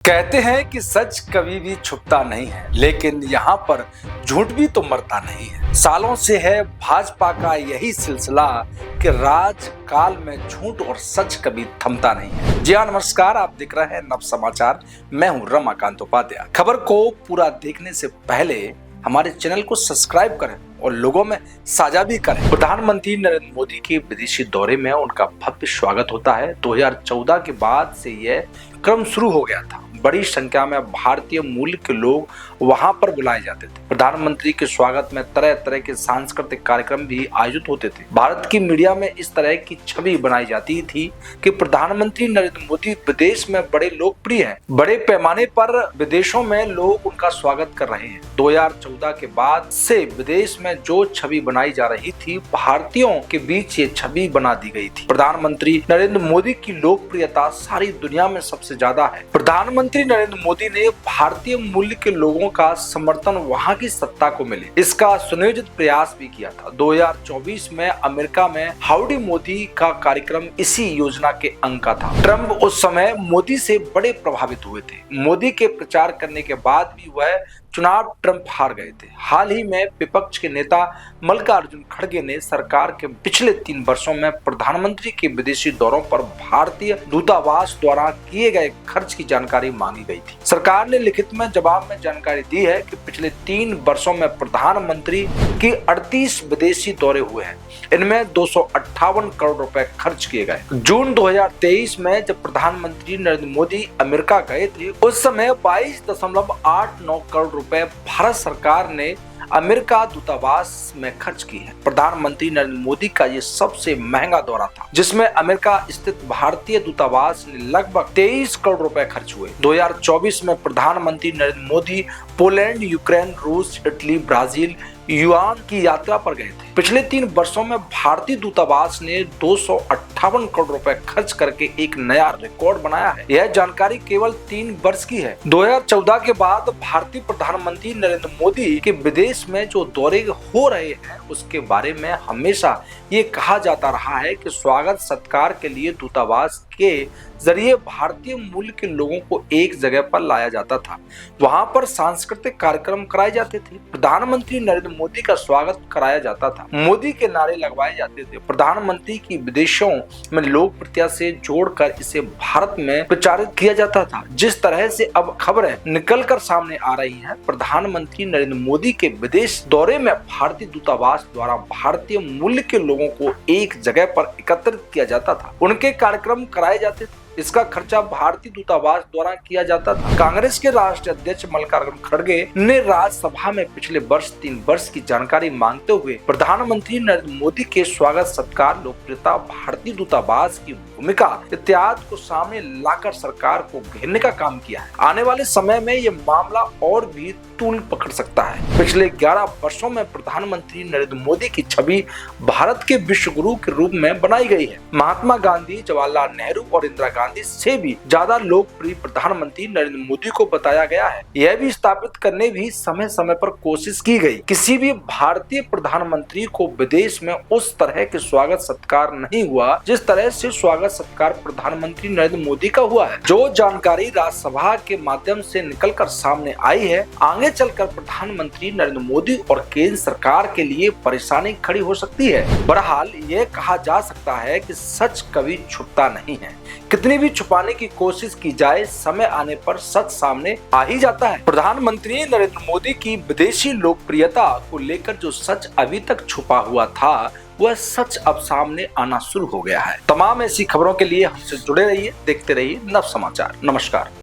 कहते हैं कि सच कभी भी छुपता नहीं है, लेकिन यहाँ पर झूठ भी तो मरता नहीं है। सालों से है भाजपा का यही सिलसिला कि राजकाल में झूठ और सच कभी थमता नहीं है। जी हाँ, नमस्कार, आप देख रहे हैं नव समाचार। मैं हूँ रमाकांत उपाध्याय। खबर को पूरा देखने से पहले हमारे चैनल को सब्सक्राइब करें और लोगों में साझा भी करें। प्रधानमंत्री नरेंद्र मोदी के विदेशी दौरे में उनका भव्य स्वागत होता है। 2014 के बाद से यह क्रम शुरू हो गया था। बड़ी संख्या में भारतीय मूल के लोग वहां पर बुलाए जाते थे। प्रधानमंत्री के स्वागत में तरह तरह के सांस्कृतिक कार्यक्रम भी आयोजित होते थे। भारत की मीडिया में इस तरह की छवि बनाई जाती थी कि प्रधानमंत्री नरेंद्र मोदी विदेश में बड़े लोकप्रिय हैं। बड़े पैमाने पर विदेशों में लोग उनका स्वागत कर रहे हैं। 2014 के बाद से विदेश में जो छवि बनाई जा रही थी, भारतीयों के बीच ये छवि बना दी गई थी। प्रधानमंत्री नरेंद्र मोदी की लोकप्रियता सारी दुनिया में सबसे ज्यादा है। प्रधानमंत्री नरेंद्र मोदी ने भारतीय मूल्य के लोगों का समर्थन वहां की सत्ता को मिले, इसका सुनियोजित प्रयास भी किया था। 2024 में अमेरिका में हाउडी मोदी का कार्यक्रम इसी योजना के अंग का था। ट्रंप उस समय मोदी से बड़े प्रभावित हुए थे। मोदी के प्रचार करने के बाद भी वह चुनाव ट्रंप हार गए थे। हाल ही में विपक्ष के नेता मल्लिकार्जुन खड़गे ने सरकार के पिछले 3 वर्षों में प्रधानमंत्री के विदेशी दौरों पर भारतीय दूतावास द्वारा किए गए खर्च की जानकारी मांगी गई थी। सरकार ने लिखित में जवाब में जानकारी दी है कि पिछले 3 वर्षों में प्रधानमंत्री के 38 विदेशी दौरे हुए हैं। इनमें 258 करोड़ रुपए खर्च किए गए। जून 2023 में जब प्रधानमंत्री नरेंद्र मोदी अमेरिका गए थे, उस समय 22.89 करोड़ रुपए भारत सरकार ने अमेरिका दूतावास में खर्च की है। प्रधानमंत्री नरेंद्र मोदी का ये सबसे महंगा दौरा था, जिसमें अमेरिका स्थित भारतीय दूतावास ने लगभग 23 करोड़ रुपए खर्च हुए। 2024 में प्रधानमंत्री नरेंद्र मोदी पोलैंड, यूक्रेन, रूस, इटली, ब्राजील, युआन की यात्रा पर गए थे। पिछले 3 वर्षों में भारतीय दूतावास ने 258 करोड़ रुपए खर्च करके एक नया रिकॉर्ड बनाया है। यह जानकारी केवल 3 वर्ष की है। 2014 के बाद भारतीय प्रधानमंत्री नरेंद्र मोदी के विदेश में जो दौरे हो रहे हैं, उसके बारे में हमेशा ये कहा जाता रहा है कि स्वागत सत्कार के लिए दूतावास के जरिए भारतीय मूल के लोगों को एक जगह पर लाया जाता था। वहां पर सांस्कृतिक कार्यक्रम कराए जाते थे। प्रधानमंत्री नरेंद्र मोदी का स्वागत कराया जाता था। मोदी के नारे लगवाए जाते थे। प्रधानमंत्री की विदेशों में लोकप्रियता से जोड़कर इसे भारत में प्रचारित किया जाता था। जिस तरह से अब खबरें निकलकर सामने आ रही हैं, प्रधानमंत्री नरेंद्र मोदी के विदेश दौरे में भारतीय दूतावास द्वारा भारतीय मूल के लोगों को एक जगह पर एकत्रित किया जाता था। उनके कार्यक्रम कराए जाते थे। इसका खर्चा भारतीय दूतावास द्वारा किया जाता था। कांग्रेस के राष्ट्रीय अध्यक्ष मल्लिकार्जुन खड़गे ने राज्यसभा में पिछले वर्ष 3 वर्ष की जानकारी मांगते हुए प्रधानमंत्री नरेंद्र मोदी के स्वागत सत्कार, लोकप्रियता, भारतीय दूतावास की भूमिका इत्यादि को सामने लाकर सरकार को घेरने का काम किया है। आने वाले समय में ये मामला और भी तूल पकड़ सकता है। पिछले 11 वर्षों में प्रधानमंत्री नरेंद्र मोदी की छवि भारत के विश्व गुरु के रूप में बनाई गई है। महात्मा गांधी, जवाहरलाल नेहरू और इंदिरा गांधी से भी ज्यादा लोकप्रिय प्रधानमंत्री नरेंद्र मोदी को बताया गया है। यह भी स्थापित करने भी समय समय पर कोशिश की गई। किसी भी भारतीय प्रधानमंत्री को विदेश में उस तरह के स्वागत सत्कार नहीं हुआ जिस तरह से स्वागत सत्कार प्रधानमंत्री नरेंद्र मोदी का हुआ है। जो जानकारी राज्यसभा के माध्यम से निकलकर सामने आई है, आगे चलकर प्रधानमंत्री नरेंद्र मोदी और केंद्र सरकार के लिए परेशानी खड़ी हो सकती है। बहरहाल ये कहा जा सकता है कि सच कभी छुपता नहीं है। कितनी भी छुपाने की कोशिश की जाए, समय आने पर सच सामने आ ही जाता है। प्रधानमंत्री नरेंद्र मोदी की विदेशी लोकप्रियता को लेकर जो सच अभी तक छुपा हुआ था, वह सच अब सामने आना शुरू हो गया है। तमाम ऐसी खबरों के लिए हमसे जुड़े रहिए, देखते रहिए नव समाचार। नमस्कार।